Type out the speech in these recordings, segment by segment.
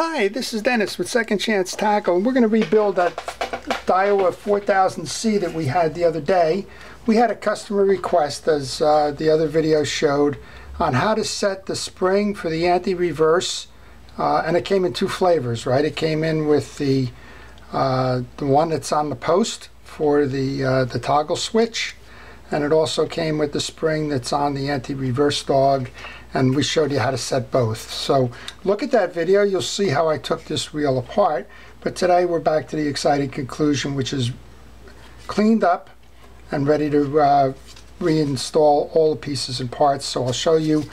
Hi, this is Dennis with Second Chance Tackle, and we're going to rebuild that Daiwa 4000C that we had the other day. We had a customer request, as the other video showed, on how to set the spring for the anti-reverse, and it came in two flavors, right? It came in with the one that's on the post for the toggle switch, and it also came with the spring that's on the anti-reverse dog, and we showed you how to set both. So look at that video, you'll see how I took this reel apart. But today we're back to the exciting conclusion, which is cleaned up and ready to reinstall all the pieces and parts. So I'll show you,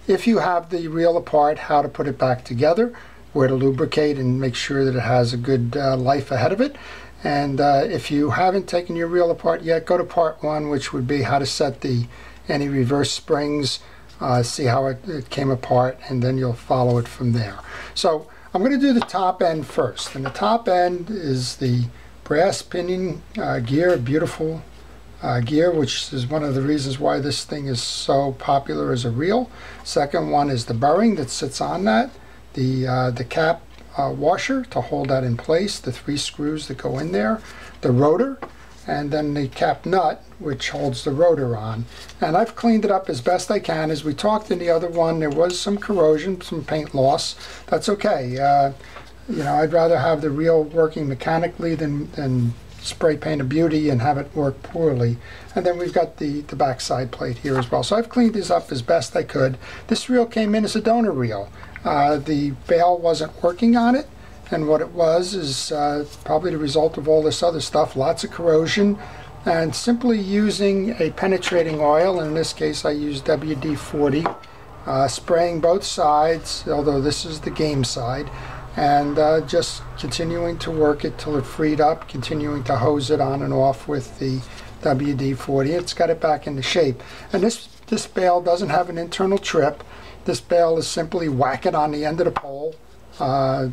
if you have the reel apart, how to put it back together, where to lubricate and make sure that it has a good life ahead of it. And if you haven't taken your reel apart yet, go to part one, which would be how to set the anti-reverse springs, see how it came apart, and then you'll follow it from there. So I'm going to do the top end first, and the top end is the brass pinion gear, beautiful gear, which is one of the reasons why this thing is so popular as a reel. Second one is the bearing that sits on that, the cap washer to hold that in place, the 3 screws that go in there, the rotor, and then the cap nut, which holds the rotor on. And I've cleaned it up as best I can. As we talked in the other one, there was some corrosion, some paint loss. That's okay. You know, I'd rather have the reel working mechanically than spray paint a beauty and have it work poorly. And then we've got the backside plate here as well. So I've cleaned this up as best I could. This reel came in as a donor reel. The bail wasn't working on it, and what it was is probably the result of all this other stuff, lots of corrosion, and simply using a penetrating oil, and in this case I used WD-40, spraying both sides, although this is the game side, and just continuing to work it till it freed up, continuing to hose it on and off with the WD-40. It's got it back into shape. And this bail doesn't have an internal trip. This bail is simply whack it on the end of the pole.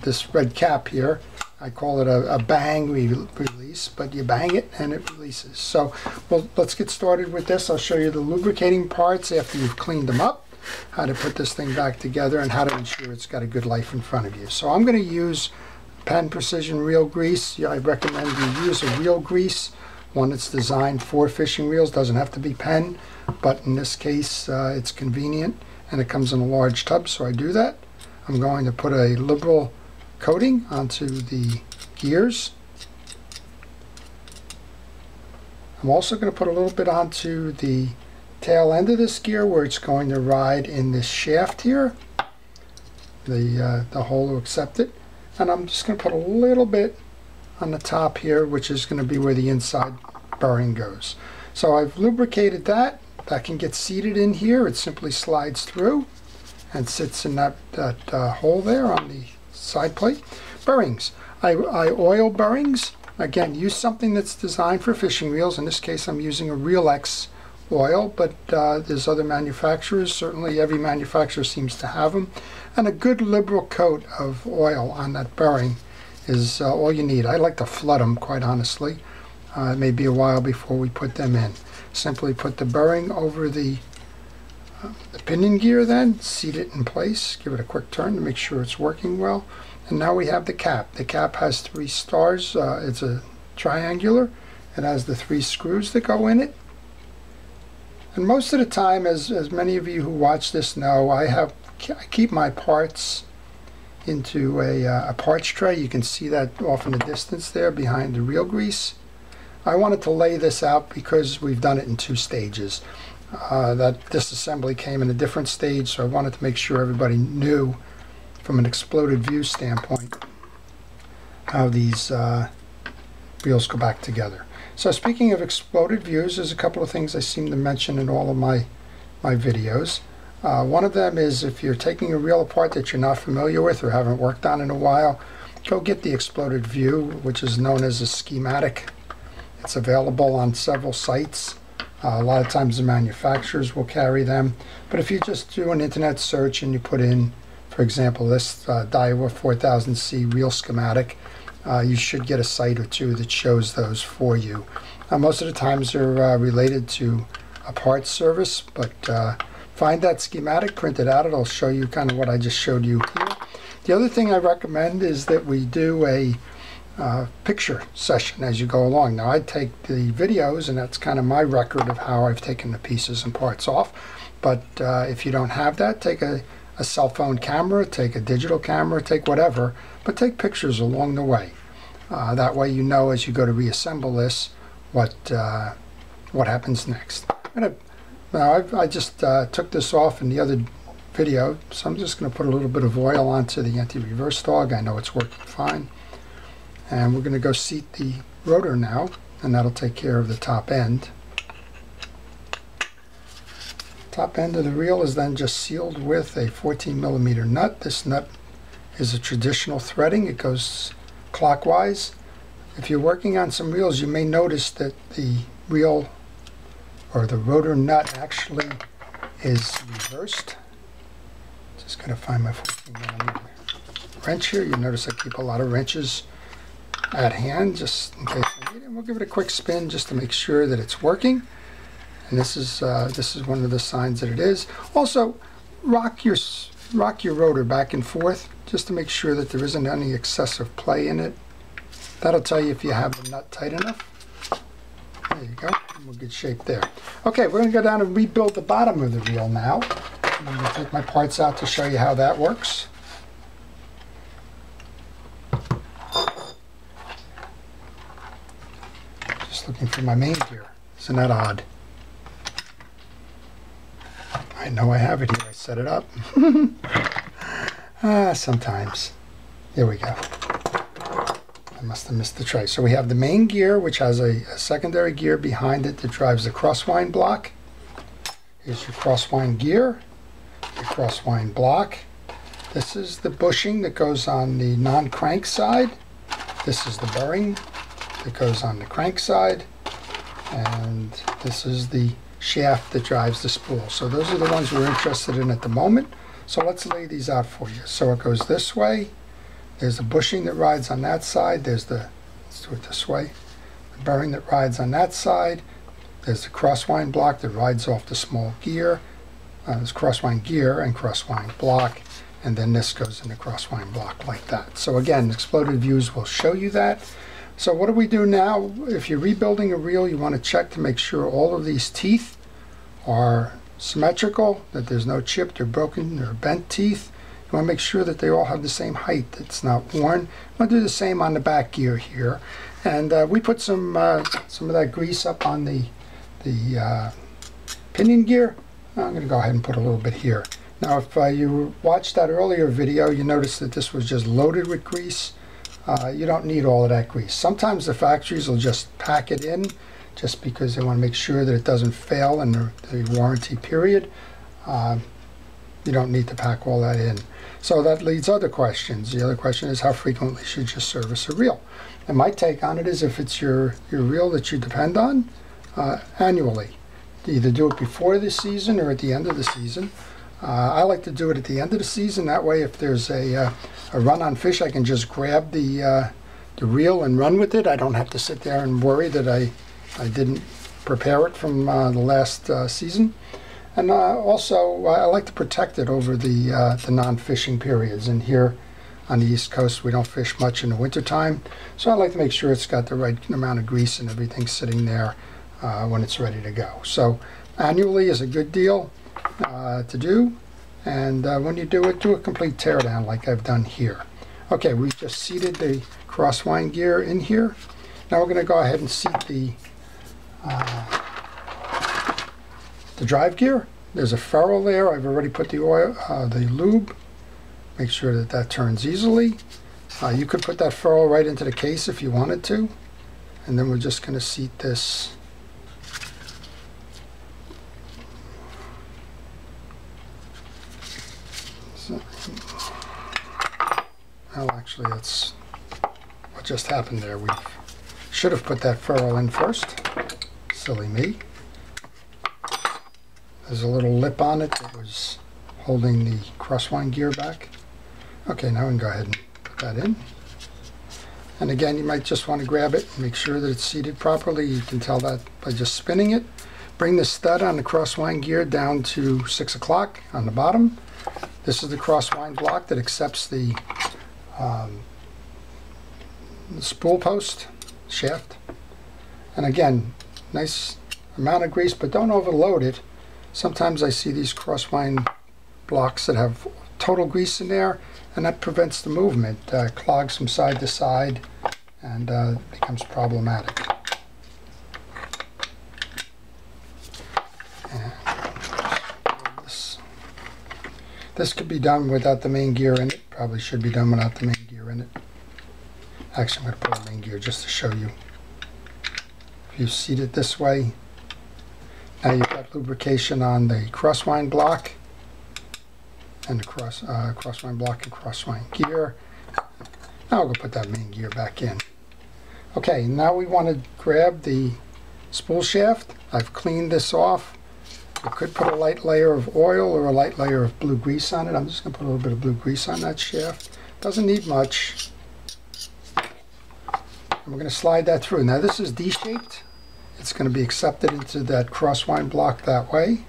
This red cap here, I call it a bang release, but you bang it and it releases. So well, let's get started with this. I'll show you the lubricating parts after you've cleaned them up, how to put this thing back together, and how to ensure it's got a good life in front of you. So I'm going to use Penn Precision reel grease. I recommend you use a reel grease, one that's designed for fishing reels. Doesn't have to be Penn, but in this case it's convenient, and it comes in a large tub, so I do that. I'm going to put a liberal coating onto the gears. I'm also going to put a little bit onto the tail end of this gear, where it's going to ride in this shaft here, the hole to accept it. And I'm just going to put a little bit on the top here, which is going to be where the inside bearing goes. So I've lubricated that. That can get seated in here. It simply slides through and sits in that hole there on the side plate. Bearings. I oil bearings. Again, use something that's designed for fishing reels. In this case, I'm using a Reel X oil, but there's other manufacturers. Certainly every manufacturer seems to have them. And a good liberal coat of oil on that bearing is all you need. I like to flood them, quite honestly. It may be a while before we put them in. Simply put the bearing over the pinion gear, then seat it in place, give it a quick turn to make sure it's working well. And now we have the cap. The cap has 3 stars. It's a triangular. It has the 3 screws that go in it. And most of the time, as many of you who watch this know, I keep my parts into a parts tray. You can see that off in the distance there behind the reel grease. I wanted to lay this out because we've done it in 2 stages. That disassembly came in a different stage, so I wanted to make sure everybody knew from an exploded view standpoint how these reels go back together. So speaking of exploded views, there's a couple of things I seem to mention in all of my videos. One of them is, if you're taking a reel apart that you're not familiar with or haven't worked on in a while, go get the exploded view, which is known as a schematic. It's available on several sites. A lot of times the manufacturers will carry them, but if you just do an internet search and you put in, for example, this Daiwa 4000C reel schematic, you should get a site or two that shows those for you. Most of the times they're related to a parts service, but find that schematic, print it out. It'll show you kind of what I just showed you here. The other thing I recommend is that we do a picture session as you go along. Now I take the videos, and that's kind of my record of how I've taken the pieces and parts off. But if you don't have that, take a cell phone camera, take a digital camera, take whatever, but take pictures along the way. That way you know as you go to reassemble this what happens next. Now I just took this off in the other video, so I'm just going to put a little bit of oil onto the anti-reverse dog. I know it's working fine. And we're going to go seat the rotor now, and that'll take care of the top end. Top end of the reel is then just sealed with a 14mm nut. This nut is a traditional threading. It goes clockwise. If you're working on some reels, you may notice that the reel or the rotor nut actually is reversed. Just going to find my 14mm wrench here. You notice I keep a lot of wrenches at hand just in case I need it. And we'll give it a quick spin just to make sure that it's working. And this is one of the signs that it is. Also, rock your rotor back and forth just to make sure that there isn't any excessive play in it. That'll tell you if you have the nut tight enough. There you go. We're in good shape there. Okay, we're going to go down and rebuild the bottom of the reel now. I'm going to take my parts out to show you how that works. Just looking for my main gear. Isn't that odd? I know I have it here. I set it up. Sometimes. Here we go. I must have missed the tray. So we have the main gear, which has a secondary gear behind it that drives the crosswind block. Here's your crosswind gear, your crosswind block. This is the bushing that goes on the non-crank side. This is the bearing that goes on the crank side. And this is the shaft that drives the spool. So those are the ones we're interested in at the moment. So let's lay these out for you. So it goes this way. There's the bushing that rides on that side. Let's do it this way. The bearing that rides on that side. There's the crosswind block that rides off the small gear. There's crosswind gear and crosswind block. And then this goes in the crosswind block like that. So again, exploded views will show you that. So what do we do now? If you're rebuilding a reel, you want to check to make sure all of these teeth are symmetrical, that there's no chipped or broken or bent teeth. You want to make sure that they all have the same height, it's not worn. I'm going to do the same on the back gear here. And we put some of that grease up on the pinion gear. I'm going to go ahead and put a little bit here. Now if you watched that earlier video, you noticed that this was just loaded with grease. You don't need all of that grease. Sometimes the factories will just pack it in just because they want to make sure that it doesn't fail in the warranty period. You don't need to pack all that in. So that leads other questions. The other question is, how frequently should you service a reel? And my take on it is, if it's your reel that you depend on, annually. Either do it before the season or at the end of the season. I like to do it at the end of the season. That way, if there's a run on fish, I can just grab the reel and run with it. I don't have to sit there and worry that I didn't prepare it from the last season. And also, I like to protect it over the non-fishing periods. And here on the East Coast, we don't fish much in the wintertime. So I like to make sure it's got the right amount of grease and everything sitting there when it's ready to go. So annually is a good deal to do. And when you do a complete teardown like I've done here. Okay, we just seated the crosswind gear in here. Now we're going to go ahead and seat the drive gear. There's a ferrule there. I've already put the oil, the lube. Make sure that that turns easily. You could put that ferrule right into the case if you wanted to. And then we're just going to seat this. So, well, actually, that's what just happened there. We should have put that ferrule in first. Silly me. There's a little lip on it that was holding the crosswind gear back. Okay, now we can go ahead and put that in. And again, you might just want to grab it and make sure that it's seated properly. You can tell that by just spinning it. Bring the stud on the crosswind gear down to 6 o'clock on the bottom. This is the crosswind block that accepts the the spool post shaft. And again, nice amount of grease, but don't overload it. Sometimes I see these crosswind blocks that have total grease in there, and that prevents the movement, clogs from side to side, and becomes problematic. And this could be done without the main gear in it. Probably should be done without the main gear in it. Actually, I'm going to put a main gear just to show you. If you seat it this way, now you've got lubrication on the crosswind block and the crosswind block and crosswind gear. Now I'll go put that main gear back in. Okay, now we want to grab the spool shaft. I've cleaned this off. You could put a light layer of oil or a light layer of blue grease on it. I'm just going to put a little bit of blue grease on that shaft. Doesn't need much. And we're going to slide that through. Now this is D-shaped. It's going to be accepted into that crosswind block that way.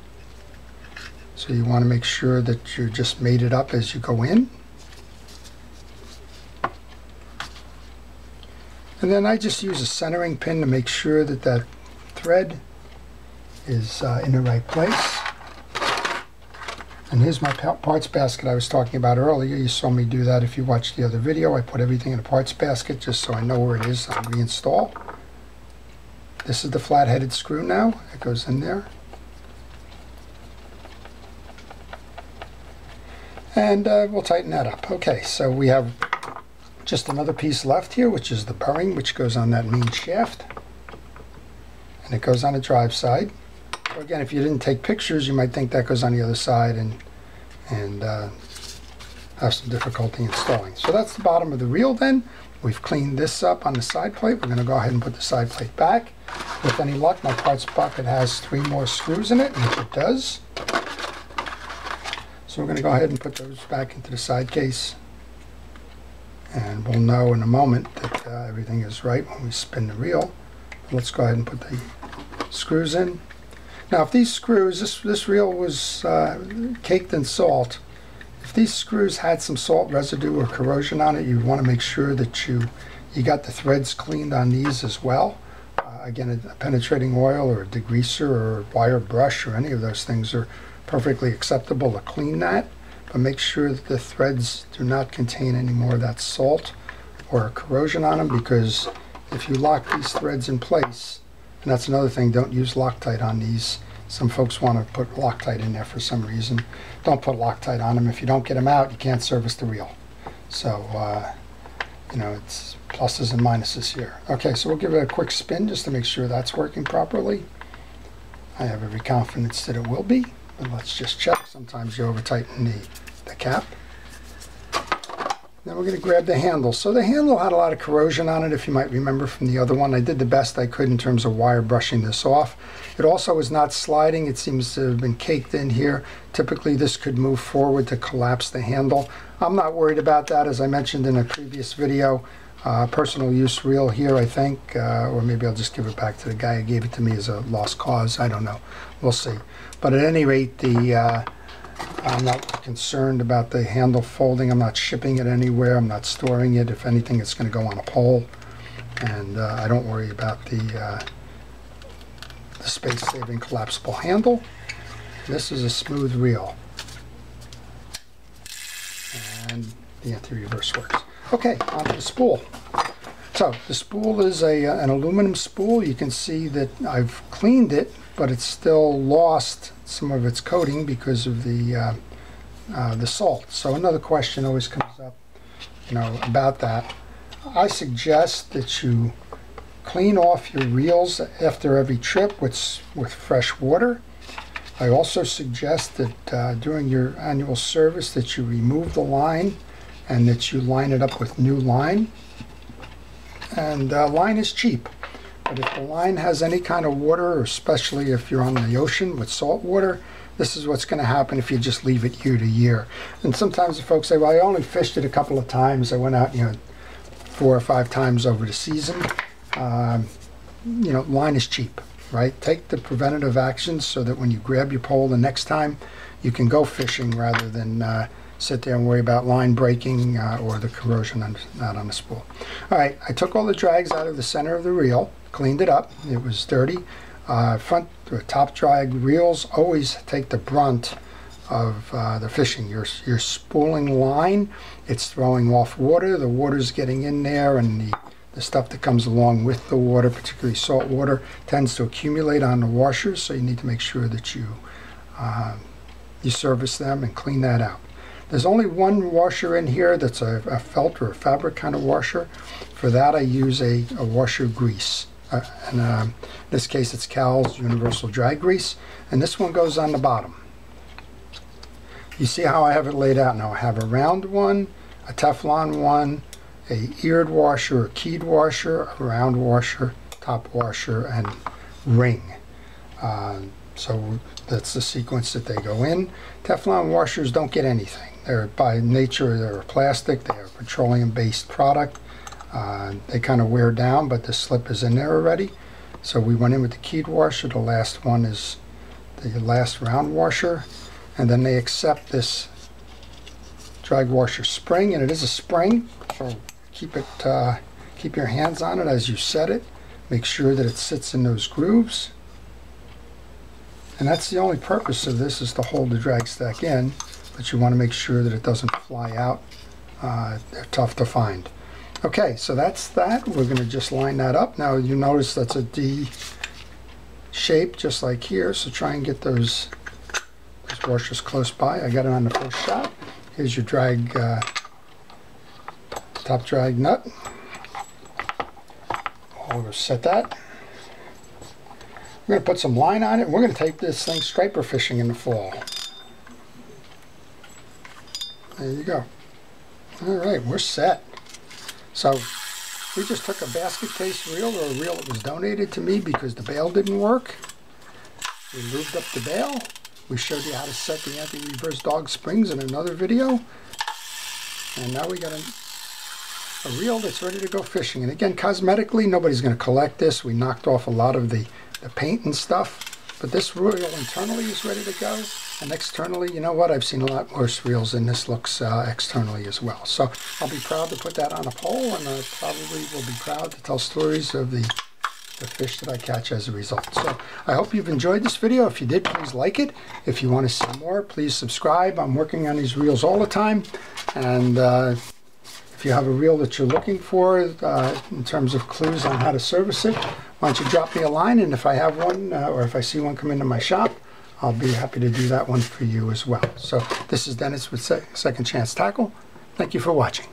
So you want to make sure that you just made it up as you go in. And then I just use a centering pin to make sure that that thread is in the right place. And here's my parts basket I was talking about earlier. You saw me do that if you watched the other video. I put everything in a parts basket just so I know where it is on reinstall. This is the flat-headed screw now. It goes in there. And we'll tighten that up. Okay, so we have just another piece left here, which is the bearing, which goes on that main shaft. And it goes on the drive side. So again, if you didn't take pictures, you might think that goes on the other side and have some difficulty installing. So that's the bottom of the reel then. We've cleaned this up on the side plate. We're going to go ahead and put the side plate back. With any luck, my parts bucket has 3 more screws in it, which it does. So we're going to go ahead and put those back into the side case. And we'll know in a moment that everything is right when we spin the reel. Let's go ahead and put the screws in. Now if these screws, this reel was caked in salt. If these screws had some salt residue or corrosion on it, you want to make sure that you got the threads cleaned on these as well. Again, a penetrating oil or a degreaser or a wire brush or any of those things are perfectly acceptable to clean that. But make sure that the threads do not contain any more of that salt or corrosion on them, because if you lock these threads in place, and that's another thing, don't use Loctite on these. Some folks want to put Loctite in there for some reason. Don't put Loctite on them. If you don't get them out, you can't service the reel. So, you know, it's pluses and minuses here. Okay, so we'll give it a quick spin just to make sure that's working properly. I have every confidence that it will be, but let's just check. Sometimes you over-tighten the cap. Then we're going to grab the handle. So the handle had a lot of corrosion on it, if you might remember from the other one. I did the best I could in terms of wire brushing this off. It also is not sliding. It seems to have been caked in here. Typically this could move forward to collapse the handle. I'm not worried about that. As I mentioned in a previous video, personal use reel here, I think, or maybe I'll just give it back to the guy who gave it to me as a lost cause. I don't know. We'll see. But at any rate, I'm not concerned about the handle folding. I'm not shipping it anywhere. I'm not storing it. If anything, it's going to go on a pole. And I don't worry about the space-saving collapsible handle. This is a smooth reel. And the anti-reverse works. Okay, on to the spool. So the spool is an aluminum spool. You can see that I've cleaned it, but it's still lost some of its coating because of the salt. So another question always comes up, you know, about that. I suggest that you clean off your reels after every trip with fresh water. I also suggest that during your annual service that you remove the line and that you line it up with new line. And line is cheap. But if the line has any kind of water, especially if you're on the ocean with salt water, this is what's going to happen if you just leave it year to year. And sometimes the folks say, well, I only fished it a couple of times. I went out, you know, 4 or 5 times over the season. You know, line is cheap, right? Take the preventative actions so that when you grab your pole the next time, you can go fishing rather than sit there and worry about line breaking or the corrosion out on the spool. All right, I took all the drags out of the center of the reel, cleaned it up. It was dirty. Front or top drag reels always take the brunt of the fishing. You're spooling line, it's throwing off water, the water's getting in there, and the stuff that comes along with the water, particularly salt water, tends to accumulate on the washers, so you need to make sure that you service them and clean that out. There's only one washer in here that's a felt or a fabric kind of washer. For that I use a washer grease. In this case it's Cal's Universal Dry Grease, and this one goes on the bottom. You see how I have it laid out now. I have a round one, a Teflon one, a eared washer, a keyed washer, a round washer, top washer, and ring. So that's the sequence that they go in. Teflon washers don't get anything. They're by nature, they're plastic, they're a petroleum-based product. They kind of wear down, but the slip is in there already. So we went in with the keyed washer. The last one is the last round washer. And then they accept this drag washer spring, and it is a spring, so keep your hands on it as you set it. Make sure that it sits in those grooves. And that's the only purpose of this, is to hold the drag stack in, but you want to make sure that it doesn't fly out. They're tough to find. Okay, so that's that. We're going to just line that up. Now you notice that's a D shape, just like here, so try and get those washers close by. I got it on the first shot. Here's your drag, top drag nut. I'll set that. We're going to put some line on it. We're going to take this thing striper fishing in the fall. There you go. All right, we're set. So we just took a basket case reel, or a reel that was donated to me because the bail didn't work. We lubed up the bail. We showed you how to set the anti-reverse dog springs in another video. And now we got a reel that's ready to go fishing. And again, cosmetically, nobody's going to collect this. We knocked off a lot of the paint and stuff. But this reel internally is ready to go. And externally, you know what? I've seen a lot worse reels than this looks externally as well. So I'll be proud to put that on a pole, and I probably will be proud to tell stories of the fish that I catch as a result. So I hope you've enjoyed this video. If you did, please like it. If you want to see more, please subscribe. I'm working on these reels all the time. And if you have a reel that you're looking for in terms of clues on how to service it, why don't you drop me a line, and if I have one or if I see one come into my shop, I'll be happy to do that one for you as well. So this is Dennis with Second Chance Tackle. Thank you for watching.